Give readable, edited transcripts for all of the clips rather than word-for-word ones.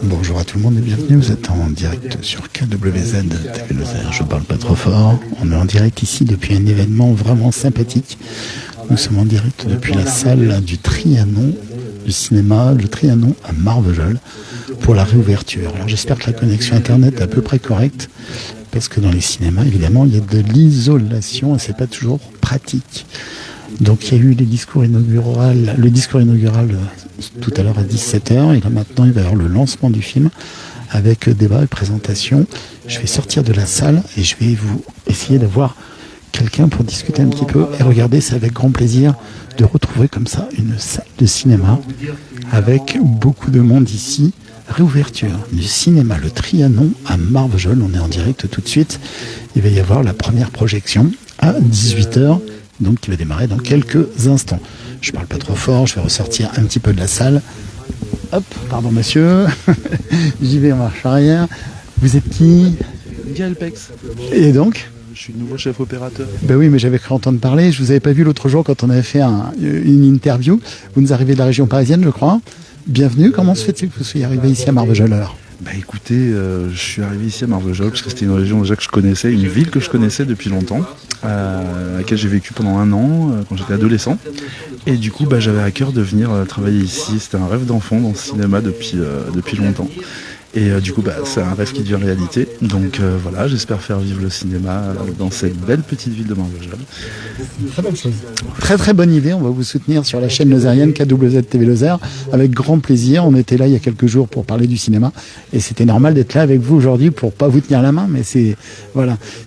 Bonjour à tout le monde et bienvenue, vous êtes en direct sur KWZ TV Lozère, je parle pas trop fort. On est en direct ici depuis un événement vraiment sympathique. Nous sommes en direct depuis la salle du Trianon, du cinéma, le Trianon à Marvejols, pour la réouverture. Alors j'espère que la connexion internet est à peu près correcte, parce que dans les cinémas, évidemment, il y a de l'isolation et c'est pas toujours pratique. Donc il y a eu le discours inaugural tout à l'heure à 17h, et là maintenant il va y avoir le lancement du film avec débat et présentation. Je vais sortir de la salle et je vais vous essayer d'avoir quelqu'un pour discuter un petit peu. Et regardez, c'est avec grand plaisir de retrouver comme ça une salle de cinéma avec beaucoup de monde ici. Réouverture du cinéma Le Trianon à Marvejols. On est en direct tout de suite. Il va y avoir la première projection à 18h, donc qui va démarrer dans quelques instants. Je parle pas trop fort, je vais ressortir un petit peu de la salle. Hop, pardon monsieur. J'y vais en marche arrière. Vous êtes qui? Gaël Pex. Et donc? Je suis nouveau chef opérateur. Ben oui, mais j'avais cru entendre parler. Je vous avais pas vu l'autre jour quand on avait fait une interview. Vous nous arrivez de la région parisienne, je crois. Bienvenue. Comment se fait-il que vous soyez arrivé ici à Marvejols alors? Bah écoutez, je suis arrivé ici à Marvejols parce que c'était une région déjà que je connaissais, une ville que je connaissais depuis longtemps, à laquelle j'ai vécu pendant 1 an quand j'étais adolescent. Et du coup, j'avais à cœur de venir travailler ici. C'était un rêve d'enfant dans le cinéma depuis longtemps. Et du coup, c'est un rêve qui devient réalité. Donc voilà, j'espère faire vivre le cinéma dans cette belle petite ville de Marvejols. Très bonne chose. Très très bonne idée. On va vous soutenir sur la chaîne lozérienne KWZ TV Lozère avec grand plaisir. On était là il y a quelques jours pour parler du cinéma et c'était normal d'être là avec vous aujourd'hui pour pas vous tenir la main. Mais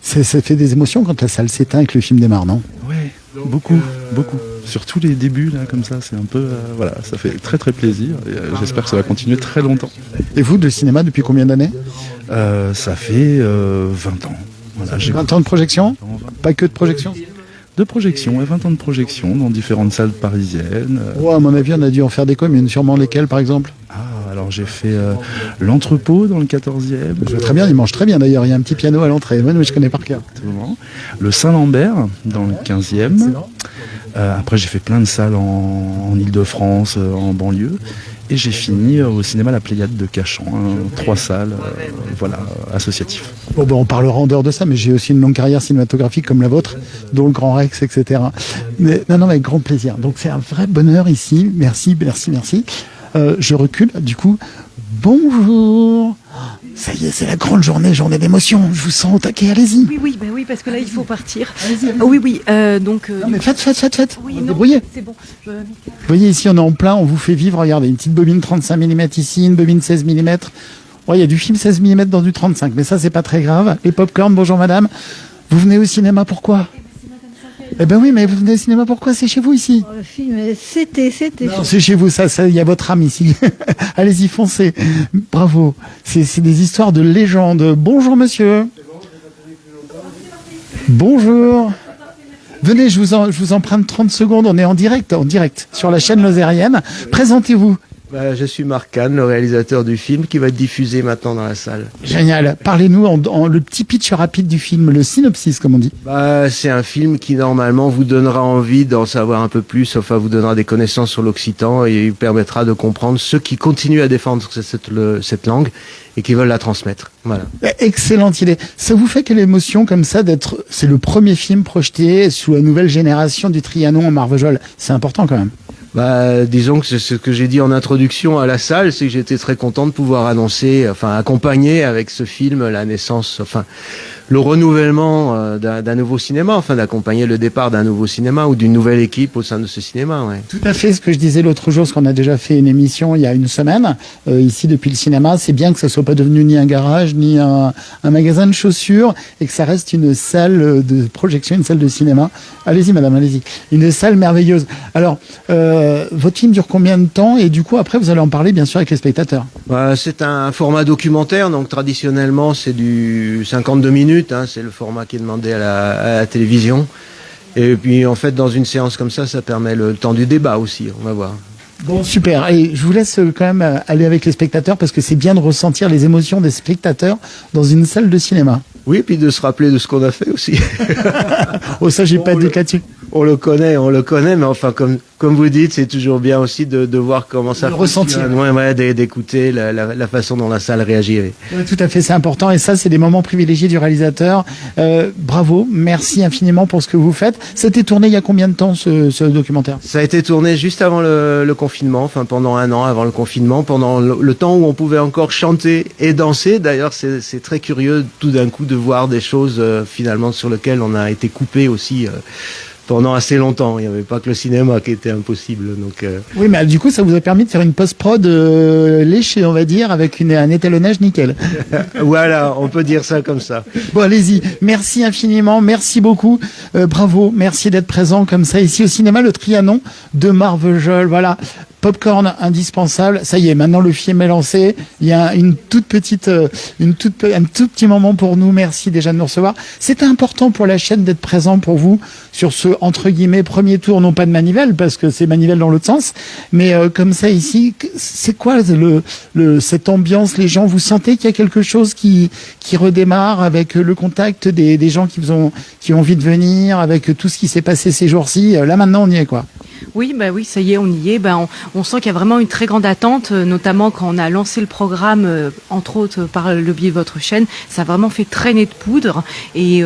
ça fait des émotions quand la salle s'éteint et que le film démarre, non? Ouais, beaucoup. Surtout les débuts là, comme ça, c'est un peu, ça fait très très plaisir. Et j'espère que ça va continuer très longtemps. Et vous, le cinéma depuis combien d'années? Ça fait 20 ans. Voilà, j'ai 20 ans de projection? Pas que de projection? De projection, et 20 ans de projection dans différentes salles parisiennes. Ouais, à mon avis, on a dû en faire des communes. Sûrement lesquelles, par exemple? Alors j'ai fait l'Entrepôt dans le 14e. Je vois très bien, il mange très bien d'ailleurs. Il y a un petit piano à l'entrée. Moi, je connais par cœur. Exactement. Le Saint-Lambert dans le 15e. Après, j'ai fait plein de salles en Ile-de-France, en banlieue. Et j'ai fini au cinéma La Pléiade de Cachan, 3 salles, associatives. Bon, on parlera en dehors de ça, mais j'ai aussi une longue carrière cinématographique comme la vôtre, dont le Grand Rex, etc. Mais avec grand plaisir. Donc c'est un vrai bonheur ici. Merci. Je recule, du coup. Bonjour. Ça y est, c'est la grande journée d'émotion. Je vous sens au taquet, allez-y. Oui, parce que là, il faut partir. Oui. Donc. Non, mais faites. Oui, débrouillez. C'est bon. Vous voyez, ici, on est en plein, on vous fait vivre. Regardez, une petite bobine 35 mm ici, une bobine 16 mm. Ouais, il y a du film 16 mm dans du 35, mais ça, c'est pas très grave. Les pop-corn, bonjour madame. Vous venez au cinéma, pourquoi? Eh ben oui, mais vous venez au cinéma, pourquoi? C'est chez vous ici? Le film, c'était. Non, c'est chez vous, ça, il y a votre âme ici. Allez-y, foncez. Bravo. C'est des histoires de légende. Bonjour monsieur. Bonjour. Venez, je vous emprunte 30 secondes. On est en direct, sur la chaîne lozérienne. Présentez-vous. Je suis Marc Kahn, le réalisateur du film qui va être diffusé maintenant dans la salle. Génial. Parlez-nous en le petit pitch rapide du film, le synopsis, comme on dit. C'est un film qui normalement vous donnera envie d'en savoir un peu plus, enfin vous donnera des connaissances sur l'occitan et vous permettra de comprendre ceux qui continuent à défendre cette langue et qui veulent la transmettre. Voilà. Excellente idée. Ça vous fait quelle émotion comme ça c'est le premier film projeté sous la nouvelle génération du Trianon en Marvejols? C'est important quand même. Disons que c'est ce que j'ai dit en introduction à la salle, c'est que j'étais très content de pouvoir accompagner avec ce film la naissance, le renouvellement d'un nouveau cinéma, d'accompagner le départ d'un nouveau cinéma ou d'une nouvelle équipe au sein de ce cinéma. Ouais. Tout à fait, ce que je disais l'autre jour, parce qu'on a déjà fait une émission il y a une semaine, ici depuis le cinéma, c'est bien que ça soit pas devenu ni un garage, ni un magasin de chaussures, et que ça reste une salle de projection, une salle de cinéma. Allez-y madame, allez-y. Une salle merveilleuse. Alors, votre film dure combien de temps? Et du coup, après, vous allez en parler bien sûr avec les spectateurs. C'est un format documentaire, donc traditionnellement c'est du 52 minutes. C'est le format qui est demandé à la télévision. Et puis en fait, dans une séance comme ça permet le temps du débat aussi, on va voir. Bon, super. Et je vous laisse quand même aller avec les spectateurs parce que c'est bien de ressentir les émotions des spectateurs dans une salle de cinéma. Oui, et puis de se rappeler de ce qu'on a fait aussi. Oh, ça, j'ai pas de doute là-dessus. on le connaît, mais enfin, comme vous dites, c'est toujours bien aussi de voir comment ça ressentir. D'écouter la façon dont la salle réagit. Oui, tout à fait, c'est important. Et ça, c'est des moments privilégiés du réalisateur. Bravo, merci infiniment pour ce que vous faites. C'était tourné il y a combien de temps, ce documentaire? Ça a été tourné juste avant le confinement, enfin pendant un an avant le confinement, pendant le temps où on pouvait encore chanter et danser. D'ailleurs, c'est très curieux tout d'un coup de voir des choses finalement sur lesquelles on a été coupé aussi pendant assez longtemps. Il n'y avait pas que le cinéma qui était impossible. Donc, Oui, mais du coup, ça vous a permis de faire une post-prod léchée, on va dire, avec un étalonnage nickel. Voilà, on peut dire ça comme ça. Bon, allez-y. Merci infiniment. Merci beaucoup. Bravo. Merci d'être présent comme ça ici au cinéma Le Trianon de Marvejols. Voilà. Popcorn indispensable. Ça y est, maintenant le film est lancé. Il y a un tout petit moment pour nous. Merci déjà de nous recevoir. C'était important pour la chaîne d'être présent pour vous sur ce, entre guillemets, premier tour, non pas de manivelle, parce que c'est manivelle dans l'autre sens, mais comme ça ici, c'est quoi cette ambiance? Les gens, vous sentez qu'il y a quelque chose qui redémarre avec le contact des gens qui ont envie de venir, avec tout ce qui s'est passé ces jours-ci. Là, maintenant, on y est, quoi. Oui, ça y est, on y est. On sent qu'il y a vraiment une très grande attente, notamment quand on a lancé le programme, entre autres par le biais de votre chaîne. Ça a vraiment fait traîner de poudre. Et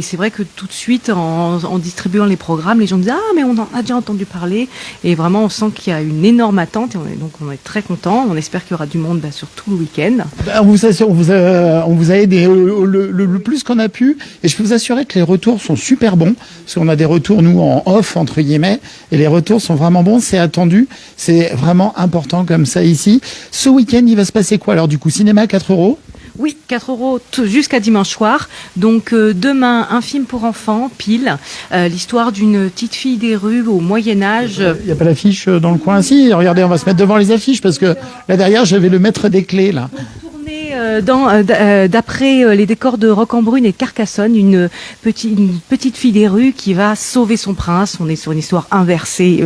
c'est vrai que tout de suite, en distribuant les programmes, les gens disent « Ah, mais on en a déjà entendu parler ». Et vraiment, on sent qu'il y a une énorme attente. Et on est très contents. On espère qu'il y aura du monde sur tout le week-end. On vous a aidé le plus qu'on a pu. Et je peux vous assurer que les retours sont super bons. Parce qu'on a des retours, nous, en off, entre guillemets. Et les retours sont vraiment bons, c'est attendu, c'est vraiment important comme ça ici. Ce week-end, il va se passer quoi? Alors du coup, cinéma 4 €? Oui, 4 € jusqu'à dimanche soir. Donc demain, un film pour enfants, pile, l'histoire d'une petite fille des rues au Moyen-Âge. Il n'y a pas l'affiche dans le coin? Si, regardez, on va se mettre devant les affiches parce que là derrière, j'avais le maître des clés là. D'après les décors de Roquembrune et Carcassonne, une petite fille des rues qui va sauver son prince. On est sur une histoire inversée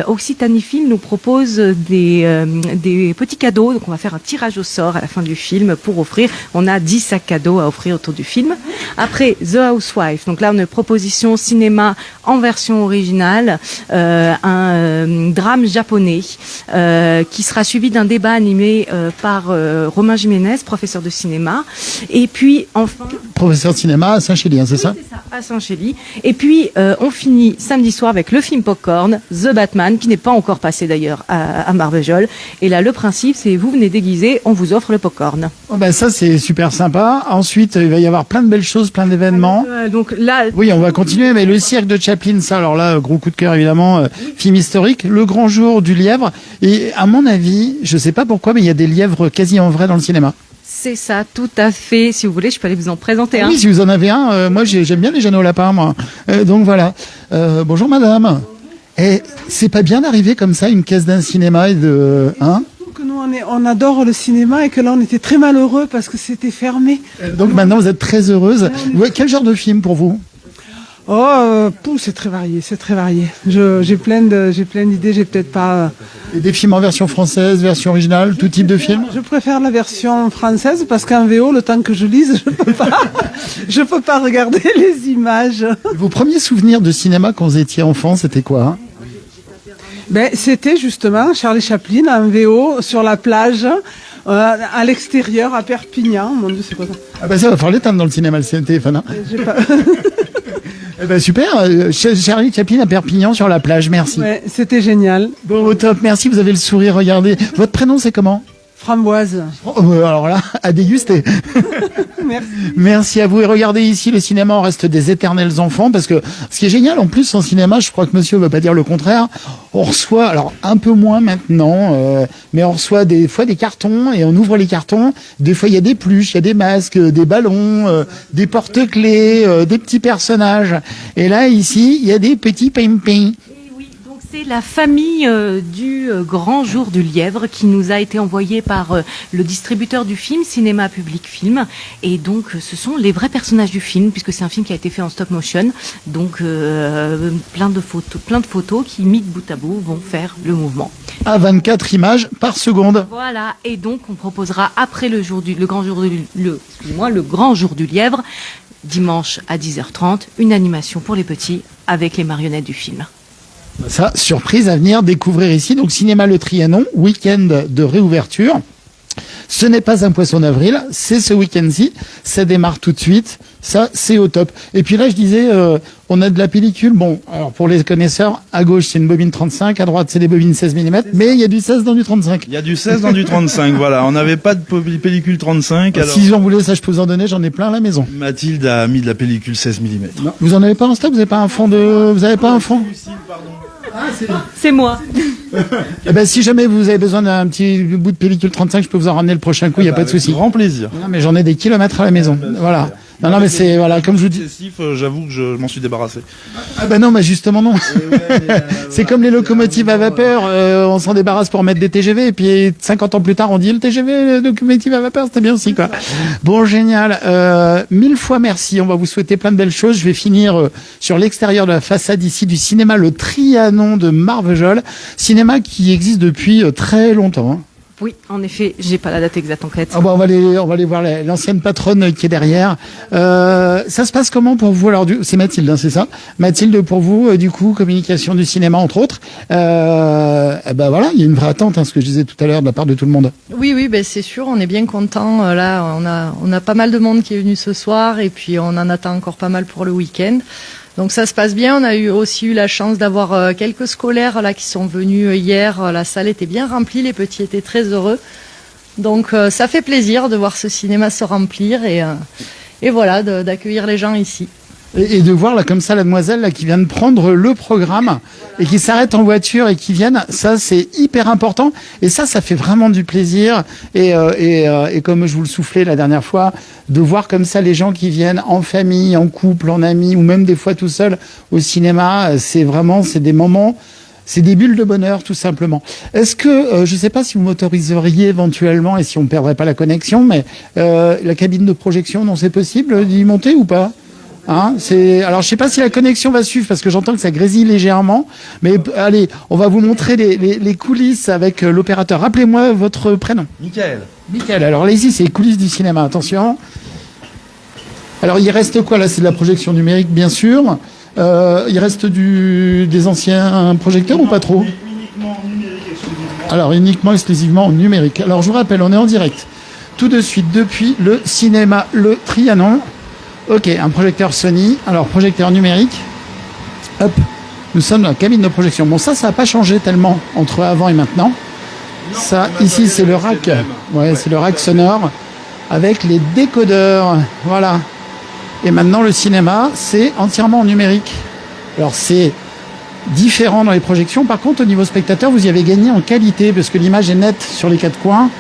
Occitanie Film nous propose des petits cadeaux. Donc on va faire un tirage au sort à la fin du film pour offrir. On a 10 sacs cadeaux à offrir autour du film. Après The Housewife. Donc là on a une proposition cinéma en version originale, un drame japonais qui sera suivi d'un débat animé par Romain Jiménez, professeur de cinéma. Et puis, enfin... Professeur de cinéma à Saint-Chély, hein, c'est ça? C'est ça, à Saint-Chély. Et puis, on finit samedi soir avec le film Popcorn, The Batman, qui n'est pas encore passé d'ailleurs à Marvejols. Et là, le principe, c'est vous venez déguisé, on vous offre le popcorn. Oh ben ça, c'est super sympa. Ensuite, il va y avoir plein de belles choses, plein d'événements. Donc là... Oui, on va continuer, mais le cirque de Chaplin, ça, alors là, gros coup de cœur, évidemment, film historique, le grand jour du lièvre. Et à mon avis, je sais pas pourquoi, mais il y a des lièvres quasi en vrai dans le cinéma. C'est ça, tout à fait. Si vous voulez, je peux aller vous en présenter un. Oui, si vous en avez un. Moi, j'aime bien les jeunes au lapin, moi. Donc voilà. Bonjour, madame. Et c'est pas bien d'arriver comme ça, une caisse d'un cinéma et de... Hein? Que nous, on adore le cinéma et que là, on était très malheureux parce que c'était fermé. Donc maintenant, vous êtes très heureuse. Ouais, quel genre de film pour vous? C'est très varié, c'est très varié. J'ai plein d'idées, j'ai peut-être pas... Et des films en version française, version originale, tout type de film? Je préfère la version française parce qu'en VO, le temps que je lise, je peux pas regarder les images. Vos premiers souvenirs de cinéma quand vous étiez enfant, c'était quoi? C'était justement Charlie Chaplin en VO sur la plage, à l'extérieur, à Perpignan. Mon Dieu, c'est quoi ça? Ah ben ça va falloir l'éteindre dans le cinéma, le téléphone. Hein. Eh ben super, Charlie Chaplin à Perpignan sur la plage, merci. Ouais, c'était génial. Bon, au top, merci, vous avez le sourire, regardez. Votre prénom, c'est comment? Framboise. Alors là, à déguster. Merci. Merci à vous. Et regardez ici, le cinéma, on reste des éternels enfants, parce que ce qui est génial, en plus, en cinéma, je crois que monsieur ne va pas dire le contraire, on reçoit, alors un peu moins maintenant, mais on reçoit des fois des cartons, et on ouvre les cartons, des fois il y a des pluches, il y a des masques, des ballons, des porte-clés, des petits personnages. Et là, ici, il y a des petits ping-ping. C'est la famille du Grand Jour du Lièvre qui nous a été envoyée par le distributeur du film, Cinéma Public Film. Et donc, ce sont les vrais personnages du film, puisque c'est un film qui a été fait en stop motion. Donc, plein de photos qui, mis de bout à bout, vont faire le mouvement. À 24 images par seconde. Voilà. Et donc, on proposera après le Grand Jour du Lièvre, dimanche à 10h30, une animation pour les petits avec les marionnettes du film. Ça, surprise à venir découvrir ici. Donc, cinéma Le Trianon, week-end de réouverture. Ce n'est pas un poisson d'avril, c'est ce week-end-ci. Ça démarre tout de suite. Ça, c'est au top. Et puis là, je disais, on a de la pellicule. Bon, alors pour les connaisseurs, à gauche, c'est une bobine 35, à droite, c'est des bobines 16 mm, mais il y a du 16 dans du 35. Il y a du 16 dans du 35, voilà. On n'avait pas de pellicule 35. Alors... Si j'en voulais, ça, je peux vous en donner, j'en ai plein à la maison. Mathilde a mis de la pellicule 16 mm. Non. Vous en avez pas en stock? Vous avez pas un fond de... Vous avez pas un fond? C'est moi. Eh ben, si jamais vous avez besoin d'un petit bout de pellicule 35, je peux vous en ramener le prochain coup, il n'y a pas de souci. Grand plaisir. Non, mais j'en ai des kilomètres à la maison. Voilà. Non, mais c'est, voilà, comme je vous dis. J'avoue que je m'en suis débarrassé. Ah ben non, mais justement non. C'est comme les locomotives à vapeur, on s'en débarrasse pour mettre des TGV, et puis 50 ans plus tard, on dit le TGV, le locomotive à vapeur, c'était bien aussi, quoi. Bon, génial. 1000 fois merci. On va vous souhaiter plein de belles choses. Je vais finir sur l'extérieur de la façade ici du cinéma Le Trianon de Marvejols. Cinéma qui existe depuis très longtemps, hein. Oui, en effet, j'ai pas la date exacte en tête. Ah bah on va aller voir l'ancienne patronne qui est derrière. Ça se passe comment pour vous? Alors c'est Mathilde, hein, c'est ça? Mathilde, pour vous, du coup, communication du cinéma entre autres. Ben voilà, il y a une vraie attente, hein, ce que je disais tout à l'heure de la part de tout le monde. Oui, ben c'est sûr, on est bien content. Là, on a pas mal de monde qui est venu ce soir et puis on en attend encore pas mal pour le week-end. Donc ça se passe bien. On a aussi eu la chance d'avoir quelques scolaires là qui sont venus hier. La salle était bien remplie, les petits étaient très heureux. Donc ça fait plaisir de voir ce cinéma se remplir et voilà, d'accueillir les gens ici. Et de voir là comme ça la demoiselle là qui vient de prendre le programme et qui s'arrête en voiture et qui viennent, ça c'est hyper important et ça fait vraiment du plaisir et comme je vous le soufflais la dernière fois, de voir comme ça les gens qui viennent en famille, en couple, en amis ou même des fois tout seul au cinéma, c'est des moments. C'est des bulles de bonheur, tout simplement. Est-ce que, je ne sais pas si vous m'autoriseriez éventuellement, et si on ne perdrait pas la connexion, mais la cabine de projection, non, c'est possible d'y monter ou pas? Hein, alors je sais pas si la connexion va suivre parce que j'entends que ça grésille légèrement, mais allez, on va vous montrer les coulisses avec l'opérateur. Rappelez-moi votre prénom. Michael. Michael. Alors là ici c'est les coulisses du cinéma. Attention. Alors il reste quoi là? C'est de la projection numérique bien sûr. Il reste des anciens projecteurs ou pas trop? Uniquement numérique exclusivement. Alors uniquement exclusivement en numérique. Alors je vous rappelle, on est en direct tout de suite depuis le cinéma Le Trianon. Ok, un projecteur Sony. Alors, projecteur numérique. Hop, nous sommes dans la cabine de projection. Bon, ça n'a pas changé tellement entre avant et maintenant. Non, ça, ici, c'est le rack. Ouais, c'est le rack sonore avec les décodeurs. Voilà. Et maintenant, le cinéma, c'est entièrement en numérique. Alors, c'est différent dans les projections. Par contre, au niveau spectateur, vous y avez gagné en qualité parce que l'image est nette sur les quatre coins.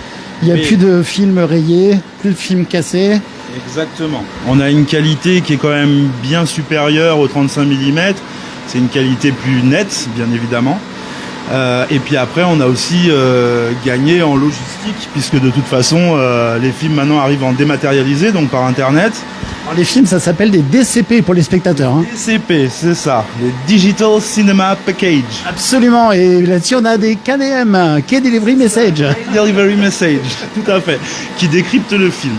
Il n'y a plus de films rayés, plus de films cassés. Exactement. On a une qualité qui est quand même bien supérieure aux 35 mm. C'est une qualité plus nette, bien évidemment. Et puis après, on a aussi gagné en logistique, puisque de toute façon, les films maintenant arrivent en dématérialisé, donc par Internet. Alors, les films, ça s'appelle des DCP pour les spectateurs. Hein. DCP, c'est ça. Les Digital Cinema Package. Absolument. Et là-dessus, on a des KDM, Key Delivery Message. Delivery Message, tout à fait, qui décryptent le film.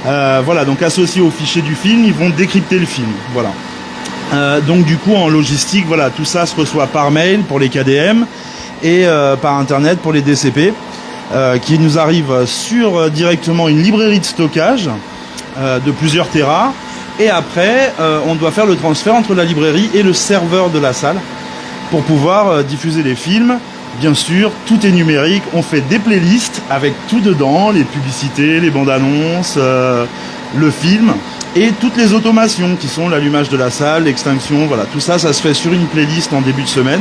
Voilà, donc associés au fichier du film, ils vont décrypter le film. Voilà. Donc du coup, en logistique, voilà, tout ça se reçoit par mail pour les KDM et par Internet pour les DCP, qui nous arrivent sur directement une librairie de stockage de plusieurs téras. Et après, on doit faire le transfert entre la librairie et le serveur de la salle pour pouvoir diffuser les films. Bien sûr, tout est numérique. On fait des playlists avec tout dedans, les publicités, les bandes annonces, le film et toutes les automations qui sont l'allumage de la salle, l'extinction. Voilà, tout ça, ça se fait sur une playlist en début de semaine.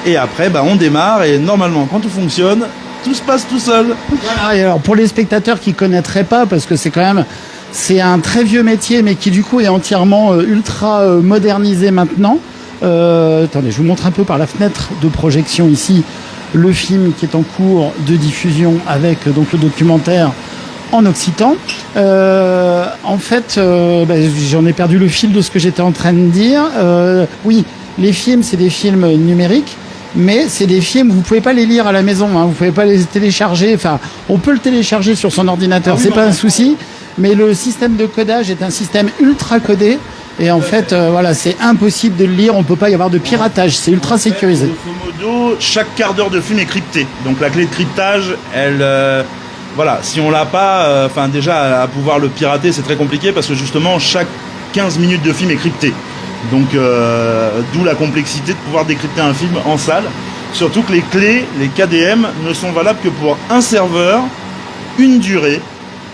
Et après, on démarre et normalement, quand tout fonctionne, tout se passe tout seul. Voilà, et alors pour les spectateurs qui connaîtraient pas, parce que c'est un très vieux métier, mais qui du coup est entièrement ultra modernisé maintenant. Attendez, je vous montre un peu par la fenêtre de projection ici le film qui est en cours de diffusion avec donc le documentaire en occitan. En fait, j'en ai perdu le fil de ce que j'étais en train de dire. Oui, les films, c'est des films numériques, mais c'est des films, vous pouvez pas les lire à la maison, hein, vous pouvez pas les télécharger. Enfin, on peut le télécharger sur son ordinateur, c'est pas un souci. mais le système de codage est un système ultra codé. Et en fait, voilà, c'est impossible de le lire, on ne peut pas y avoir de piratage, c'est ultra sécurisé. Grosso modo, chaque quart d'heure de film est crypté. Donc la clé de cryptage, elle, voilà, si on l'a pas, enfin déjà à pouvoir le pirater, c'est très compliqué parce que justement chaque 15 minutes de film est crypté. Donc d'où la complexité de pouvoir décrypter un film en salle. Surtout que les clés, les KDM, ne sont valables que pour un serveur, une durée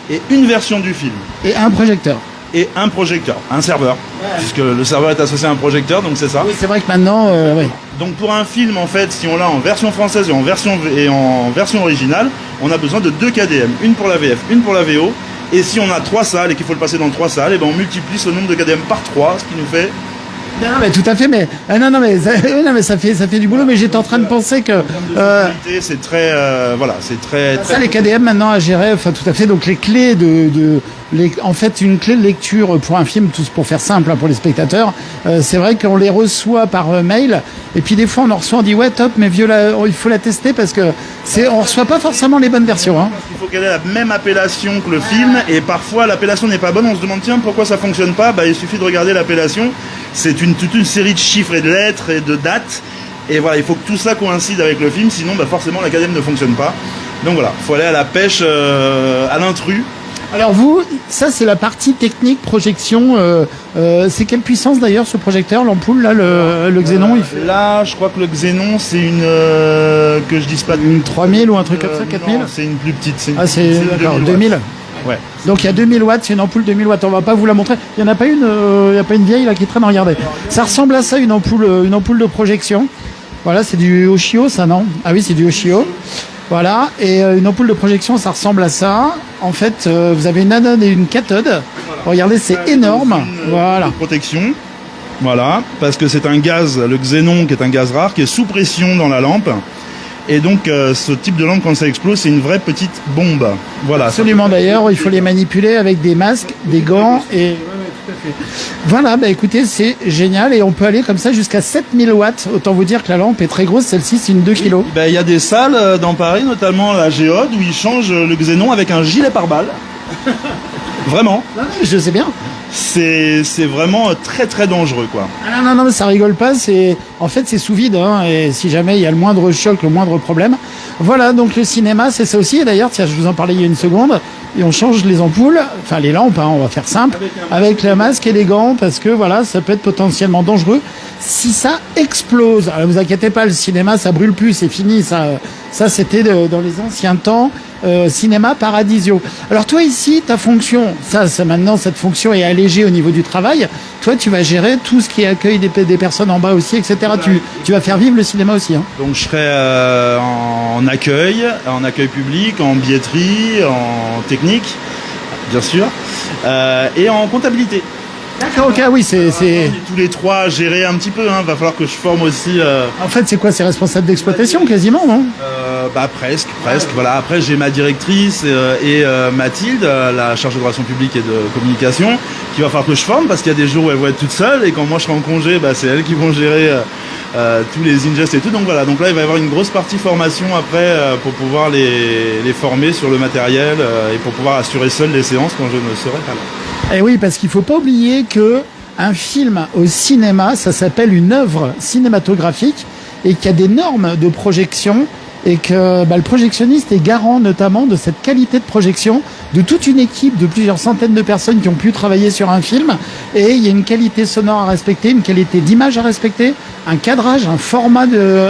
et une version du film. Et un projecteur. Et un projecteur, un serveur, puisque le serveur est associé à un projecteur, donc c'est ça. Oui, c'est vrai que maintenant, oui. Donc pour un film, en fait, si on l'a en version française et en version originale, on a besoin de 2 KDM, une pour la VF, une pour la VO. Et si on a 3 salles et qu'il faut le passer dans 3 salles, et ben on multiplie ce nombre de KDM par 3, ce qui nous fait... Non, mais tout à fait, mais ça fait du boulot. Mais j'étais en train de penser que c'est très voilà, c'est très ça, les KDM maintenant à gérer, enfin tout à fait. Donc les clés en fait, une clé de lecture pour un film, tout pour faire simple, hein, pour les spectateurs, c'est vrai qu'on les reçoit par mail, et puis des fois on en reçoit, on dit ouais top, mais il faut la tester parce que on reçoit pas forcément les bonnes versions. Hein. Il faut qu'elle ait la même appellation que le film, et parfois l'appellation n'est pas bonne, on se demande tiens pourquoi ça fonctionne pas. Bah il suffit de regarder l'appellation. C'est toute une série de chiffres et de lettres et de dates. Et voilà, il faut que tout ça coïncide avec le film, sinon bah, forcément la KDM ne fonctionne pas. Donc voilà, il faut aller à la pêche, à l'intrus. Alors vous, ça c'est la partie technique, projection. C'est quelle puissance d'ailleurs ce projecteur, l'ampoule, là, le Xénon Là, je crois que le Xénon, c'est une... que je dise pas... Une 3000 ou un truc comme ça, 4000 Non, c'est une plus petite. C'est d'accord, 2000. Ouais. Donc il y a 2000 watts, c'est une ampoule 2000 watts. On va pas vous la montrer. Il y en a pas une, il y a pas une vieille là qui traîne. Regardez. Ça ressemble à ça, une ampoule de projection. Voilà, c'est du Oshio, ça non? Ah oui, c'est du Oshio. Voilà, et une ampoule de projection, ça ressemble à ça. En fait, vous avez une anode et une cathode. Regardez, c'est énorme. Voilà. Protection. Voilà, parce que c'est un gaz, le xénon, qui est un gaz rare, qui est sous pression dans la lampe. Et donc, ce type de lampe, quand ça explose, c'est une vraie petite bombe. Voilà. Absolument, d'ailleurs, il faut les manipuler avec des masques, des gants et... Voilà, bah écoutez, c'est génial et on peut aller comme ça jusqu'à 7000 watts. Autant vous dire que la lampe est très grosse, celle-ci c'est une 2 kg. Ben, il y a des salles dans Paris, notamment la Géode, où ils changent le xénon avec un gilet pare-balles. Vraiment. Je sais bien. C'est vraiment très très dangereux quoi. Ah non, mais ça rigole pas, en fait c'est sous vide, hein, et si jamais il y a le moindre choc, le moindre problème. Voilà, donc le cinéma c'est ça aussi, et d'ailleurs, tiens, je vous en parlais il y a une seconde, et on change les ampoules, enfin les lampes, hein, on va faire simple, avec le masque et les gants, parce que voilà, ça peut être potentiellement dangereux si ça explose. Alors vous inquiétez pas, le cinéma ça brûle plus, c'est fini, ça c'était dans les anciens temps. Cinéma Paradisio. Alors toi ici, ta fonction, ça maintenant cette fonction est allégée au niveau du travail. Toi tu vas gérer tout ce qui accueille des personnes en bas aussi, etc. Tu vas faire vivre le cinéma aussi. Hein. Donc je serai en accueil public, en billetterie, en technique, bien sûr, et en comptabilité. D'accord, ok, oui, c'est... On est tous les trois à gérer un petit peu, hein. Va falloir que je forme aussi... En fait, c'est quoi? C'est responsable d'exploitation, quasiment, non? Presque. Voilà. Après, j'ai ma directrice et Mathilde, la chargée de relations publiques et de communication, qu'il va falloir que je forme, parce qu'il y a des jours où elles vont être toutes seules, et quand moi je serai en congé, c'est elles qui vont gérer tous les ingests et tout. Donc voilà, donc là, il va y avoir une grosse partie formation après pour pouvoir les former sur le matériel et pour pouvoir assurer seul les séances quand je ne serai pas là. Eh oui, parce qu'il faut pas oublier que un film au cinéma, ça s'appelle une œuvre cinématographique et qu'il y a des normes de projection et que le projectionniste est garant notamment de cette qualité de projection de toute une équipe de plusieurs centaines de personnes qui ont pu travailler sur un film, et il y a une qualité sonore à respecter, une qualité d'image à respecter, un cadrage, un format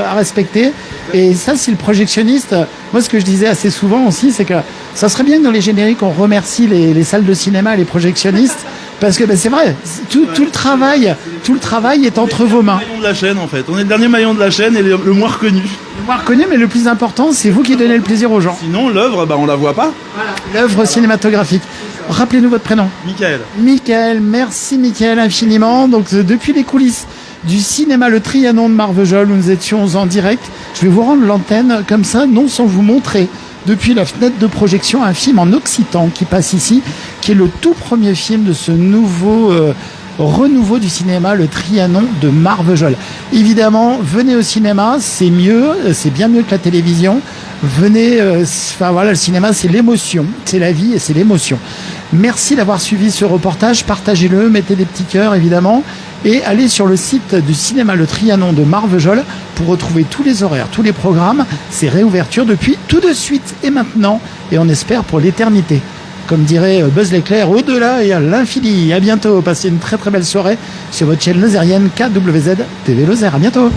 à respecter, et ça c'est le projectionniste. Moi ce que je disais assez souvent aussi, c'est que ça serait bien que dans les génériques on remercie les salles de cinéma et les projectionnistes, parce que c'est vrai, tout le travail est entre vos mains. On est le dernier maillon de la chaîne en fait, on est le dernier maillon de la chaîne et le moins reconnu. Le moins reconnu, mais le plus important, c'est vous qui donnez le plaisir aux gens. Sinon l'œuvre, on la voit pas. Voilà, l'œuvre cinématographique. Rappelez-nous votre prénom. Michael. Michael, merci Michael infiniment. Donc depuis les coulisses du cinéma Le Trianon de Marvejols, où nous étions en direct, je vais vous rendre l'antenne comme ça, non sans vous montrer depuis la fenêtre de projection un film en occitan qui passe ici, qui est le tout premier film de ce nouveau renouveau du cinéma, Le Trianon de Marvejols. Évidemment, venez au cinéma, c'est mieux, c'est bien mieux que la télévision. Venez, enfin voilà, le cinéma c'est l'émotion, c'est la vie et c'est l'émotion. Merci d'avoir suivi ce reportage, partagez-le, mettez des petits cœurs évidemment et allez sur le site du cinéma Le Trianon de Marvejols pour retrouver tous les horaires, tous les programmes, ces réouvertures depuis tout de suite et maintenant et on espère pour l'éternité. Comme dirait Buzz l'éclair, au-delà et à l'infini. À bientôt, passez une très très belle soirée sur votre chaîne lozérienne KWZ TV Lozère. À bientôt.